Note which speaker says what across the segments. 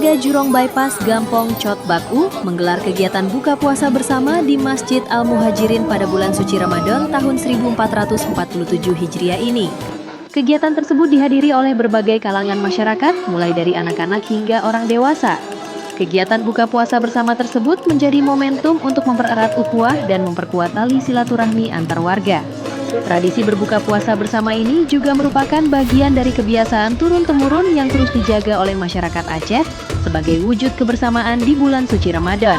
Speaker 1: Warga Jurong Bypass Gampong Chot Baku menggelar kegiatan buka puasa bersama di Masjid Al-Muhajirin pada bulan suci Ramadan tahun 1447 Hijriah ini. Kegiatan tersebut dihadiri oleh berbagai kalangan masyarakat, mulai dari anak-anak hingga orang dewasa. Kegiatan buka puasa bersama tersebut menjadi momentum untuk mempererat ukhuwah dan memperkuat tali silaturahmi antar warga. Tradisi berbuka puasa bersama ini juga merupakan bagian dari kebiasaan turun-temurun yang terus dijaga oleh masyarakat Aceh sebagai wujud kebersamaan di bulan suci Ramadan.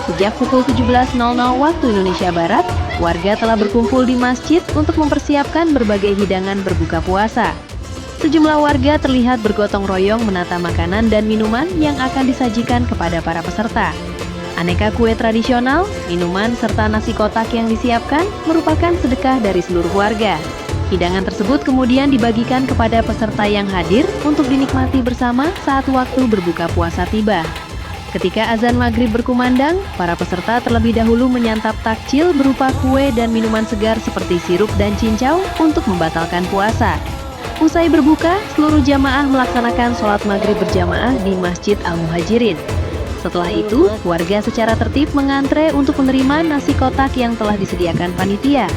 Speaker 1: Sejak pukul 17.00 waktu Indonesia Barat, warga telah berkumpul di masjid untuk mempersiapkan berbagai hidangan berbuka puasa. Sejumlah warga terlihat bergotong royong menata makanan dan minuman yang akan disajikan kepada para peserta. Aneka kue tradisional, minuman, serta nasi kotak yang disiapkan merupakan sedekah dari seluruh warga. Hidangan tersebut kemudian dibagikan kepada peserta yang hadir untuk dinikmati bersama saat waktu berbuka puasa tiba. Ketika azan maghrib berkumandang, para peserta terlebih dahulu menyantap takjil berupa kue dan minuman segar seperti sirup dan cincau untuk membatalkan puasa. Usai berbuka, seluruh jamaah melaksanakan sholat maghrib berjamaah di Masjid Al-Muhajirin. Setelah itu, warga secara tertib mengantre untuk menerima nasi kotak yang telah disediakan panitia.